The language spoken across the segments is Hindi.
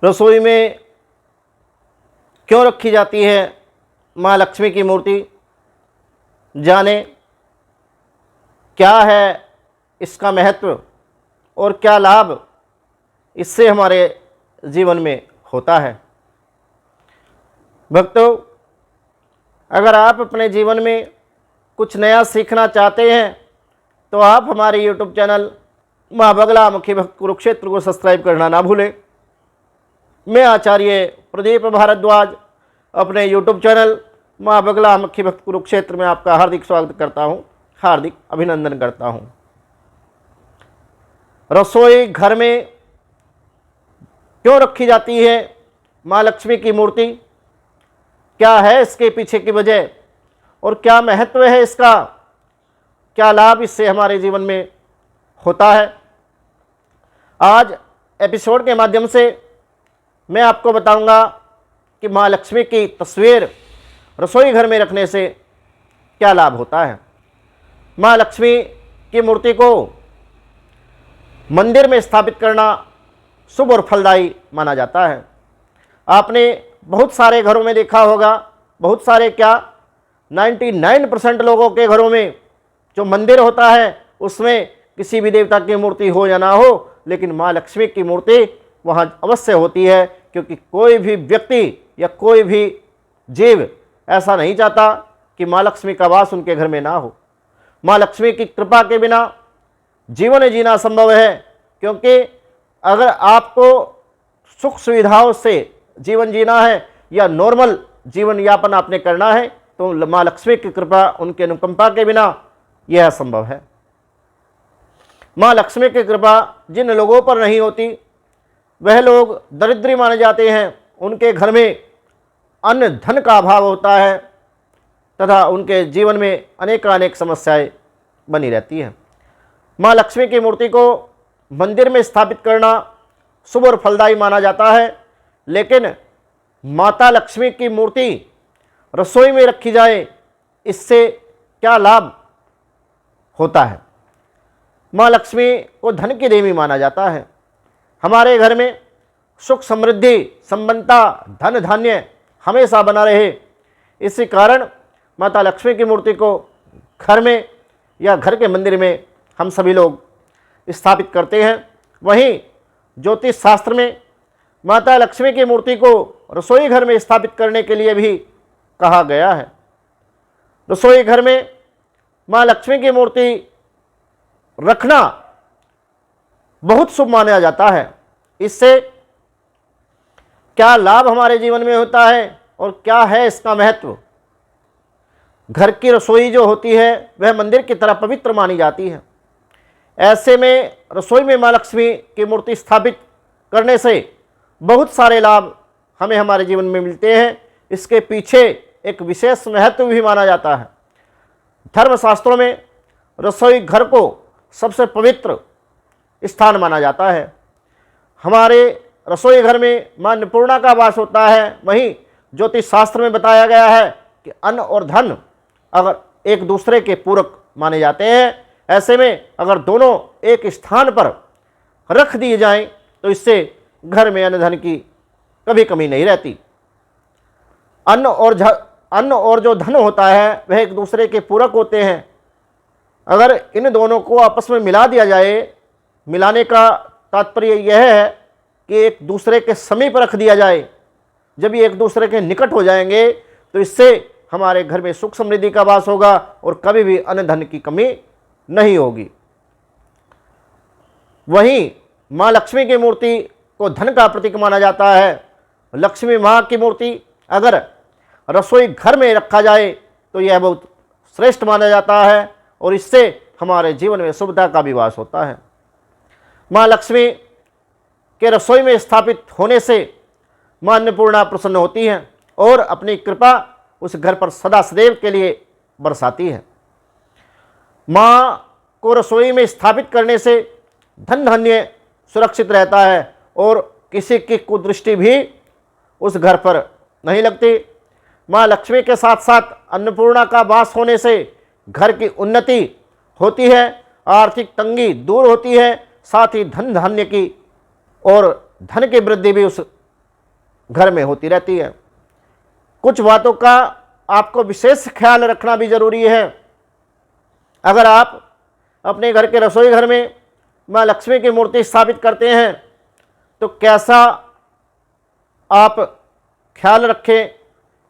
रसोई में क्यों रखी जाती है माँ लक्ष्मी की मूर्ति, जाने क्या है इसका महत्व और क्या लाभ इससे हमारे जीवन में होता है। भक्तों, अगर आप अपने जीवन में कुछ नया सीखना चाहते हैं तो आप हमारे YouTube चैनल माँ बगलामुखी भक्त कुरुक्षेत्र को सब्सक्राइब करना ना भूलें। मैं आचार्य प्रदीप भारद्वाज अपने YouTube चैनल माँ बगलामुखी भक्त कुरुक्षेत्र में आपका हार्दिक स्वागत करता हूँ, हार्दिक अभिनंदन करता हूँ। रसोई घर में क्यों रखी जाती है माँ लक्ष्मी की मूर्ति, क्या है इसके पीछे की वजह और क्या महत्व है इसका, क्या लाभ इससे हमारे जीवन में होता है। आज एपिसोड के माध्यम से मैं आपको बताऊंगा कि माँ लक्ष्मी की तस्वीर रसोई घर में रखने से क्या लाभ होता है। माँ लक्ष्मी की मूर्ति को मंदिर में स्थापित करना शुभ और फलदायी माना जाता है। आपने बहुत सारे घरों में देखा होगा, बहुत सारे क्या 99% लोगों के घरों में जो मंदिर होता है उसमें किसी भी देवता की मूर्ति हो या ना हो, लेकिन माँ लक्ष्मी की मूर्ति वहाँ अवश्य होती है, क्योंकि कोई भी व्यक्ति या कोई भी जीव ऐसा नहीं चाहता कि माँ लक्ष्मी का वास उनके घर में ना हो। माँ लक्ष्मी की कृपा के बिना जीवन जीना संभव है, क्योंकि अगर आपको सुख सुविधाओं से जीवन जीना है या नॉर्मल जीवन यापन आपने करना है तो माँ लक्ष्मी की कृपा, उनके अनुकंपा के बिना यह असंभव है। माँ लक्ष्मी की कृपा जिन लोगों पर नहीं होती वह लोग दरिद्री माने जाते हैं, उनके घर में अन्न धन का अभाव होता है तथा उनके जीवन में अनेकानेक समस्याएं बनी रहती हैं। माँ लक्ष्मी की मूर्ति को मंदिर में स्थापित करना शुभ और फलदायी माना जाता है, लेकिन माता लक्ष्मी की मूर्ति रसोई में रखी जाए इससे क्या लाभ होता है। माँ लक्ष्मी को धन की देवी माना जाता है। हमारे घर में सुख समृद्धि संपन्नता धन धान्य हमेशा बना रहे, इसी कारण माता लक्ष्मी की मूर्ति को घर में या घर के मंदिर में हम सभी लोग स्थापित करते हैं। वहीं ज्योतिष शास्त्र में माता लक्ष्मी की मूर्ति को रसोई घर में स्थापित करने के लिए भी कहा गया है। रसोई घर में माँ लक्ष्मी की मूर्ति रखना बहुत शुभ माना जाता है। इससे क्या लाभ हमारे जीवन में होता है और क्या है इसका महत्व। घर की रसोई जो होती है वह मंदिर की तरह पवित्र मानी जाती है। ऐसे में रसोई में माँ लक्ष्मी की मूर्ति स्थापित करने से बहुत सारे लाभ हमें हमारे जीवन में मिलते हैं। इसके पीछे एक विशेष महत्व भी माना जाता है। धर्मशास्त्रों में रसोई घर को सबसे पवित्र स्थान माना जाता है। हमारे रसोई घर में माँ अन्नपूर्णा का वास होता है। वहीं ज्योतिष शास्त्र में बताया गया है कि अन्न और धन अगर एक दूसरे के पूरक माने जाते हैं, ऐसे में अगर दोनों एक स्थान पर रख दिए जाएं तो इससे घर में अन्न धन की कभी कमी नहीं रहती। अन्न और जो धन होता है वह एक दूसरे के पूरक होते हैं। अगर इन दोनों को आपस में मिला दिया जाए, मिलाने का तात्पर्य यह है कि एक दूसरे के समीप रख दिया जाए, जब ये एक दूसरे के निकट हो जाएंगे तो इससे हमारे घर में सुख समृद्धि का वास होगा और कभी भी अन्न धन की कमी नहीं होगी। वहीं माँ लक्ष्मी की मूर्ति को धन का प्रतीक माना जाता है। लक्ष्मी माँ की मूर्ति अगर रसोई घर में रखा जाए तो यह बहुत श्रेष्ठ माना जाता है और इससे हमारे जीवन में शुभता का भी वास होता है। माँ लक्ष्मी के रसोई में स्थापित होने से माँ अन्नपूर्णा प्रसन्न होती हैं और अपनी कृपा उस घर पर सदा सदैव के लिए बरसाती है। माँ को रसोई में स्थापित करने से धन धान्य सुरक्षित रहता है और किसी की कुदृष्टि भी उस घर पर नहीं लगती। माँ लक्ष्मी के साथ साथ अन्नपूर्णा का वास होने से घर की उन्नति होती है, आर्थिक तंगी दूर होती है, साथ ही धन धान्य की और धन की वृद्धि भी उस घर में होती रहती है। कुछ बातों का आपको विशेष ख्याल रखना भी जरूरी है। अगर आप अपने घर के रसोई घर में माँ लक्ष्मी की मूर्ति स्थापित करते हैं तो कैसा आप ख्याल रखें,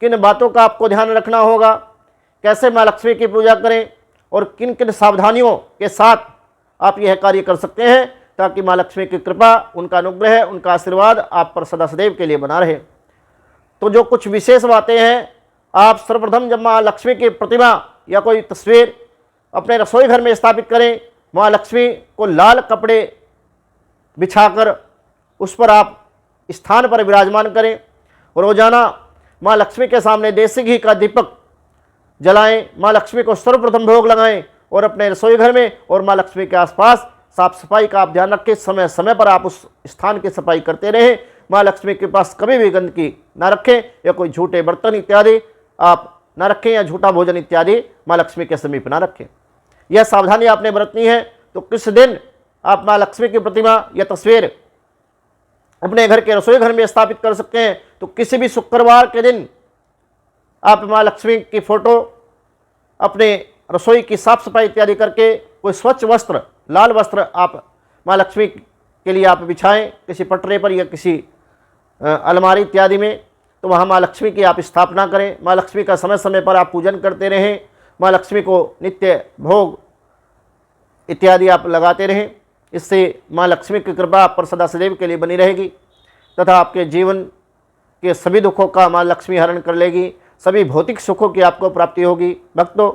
किन बातों का आपको ध्यान रखना होगा, कैसे माँ लक्ष्मी की पूजा करें और किन किन सावधानियों के साथ आप यह कार्य कर सकते हैं ताकि माँ लक्ष्मी की कृपा, उनका अनुग्रह, उनका आशीर्वाद आप पर सदा सदैव के लिए बना रहे। तो जो कुछ विशेष बातें हैं, आप सर्वप्रथम जब माँ लक्ष्मी की प्रतिमा या कोई तस्वीर अपने रसोई घर में स्थापित करें, माँ लक्ष्मी को लाल कपड़े बिछाकर उस पर आप स्थान पर विराजमान करें। रोजाना माँ लक्ष्मी के सामने देसी घी का दीपक जलाएं, माँ लक्ष्मी को सर्वप्रथम भोग लगाएं और अपने रसोई घर में और माँ लक्ष्मी के आसपास साफ सफाई का आप ध्यान रखें। समय समय पर आप उस स्थान की सफाई करते रहें। माँ लक्ष्मी के पास कभी भी गंदगी ना रखें या कोई झूठे बर्तन इत्यादि आप ना रखें या झूठा भोजन इत्यादि माँ लक्ष्मी के समीप ना रखें। यह सावधानी आपने बरतनी है। तो किस दिन आप माँ लक्ष्मी की प्रतिमा या तस्वीर अपने घर के रसोई घर में स्थापित कर सकते हैं? तो किसी भी शुक्रवार के दिन आप माँ लक्ष्मी की फोटो अपने रसोई की साफ सफाई इत्यादि करके कोई स्वच्छ वस्त्र, लाल वस्त्र आप माँ लक्ष्मी के लिए आप बिछाएं किसी पटरे पर या किसी अलमारी इत्यादि में। तो वहाँ माँ लक्ष्मी की आप स्थापना करें। माँ लक्ष्मी का समय समय पर आप पूजन करते रहें। माँ लक्ष्मी को नित्य भोग इत्यादि आप लगाते रहें। इससे माँ लक्ष्मी की कृपा आप पर सदा सदैव के लिए बनी रहेगी तथा आपके जीवन के सभी दुखों का माँ लक्ष्मी हरण कर लेगी। सभी भौतिक सुखों की आपको प्राप्ति होगी। भक्तों,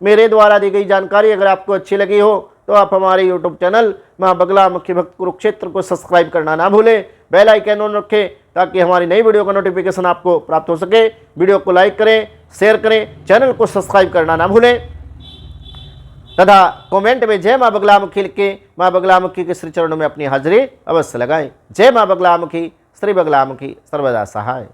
मेरे द्वारा दी गई जानकारी अगर आपको अच्छी लगी हो तो आप हमारे यूट्यूब चैनल माँ बगलामुखी भक्त कुरुक्षेत्र को सब्सक्राइब करना ना भूलें। बेल आइकन ऑन रखें ताकि हमारी नई वीडियो का नोटिफिकेशन आपको प्राप्त हो सके। वीडियो को लाइक करें, शेयर करें, चैनल को सब्सक्राइब करना ना भूलें तथा कमेंट में जय माँ बगलामुखी लिख के माँ बगलामुखी के श्री चरणों में अपनी हाजिरी अवश्य लगाएं। जय माँ बगलामुखी, श्री बगलामुखी सर्वदा सहाय।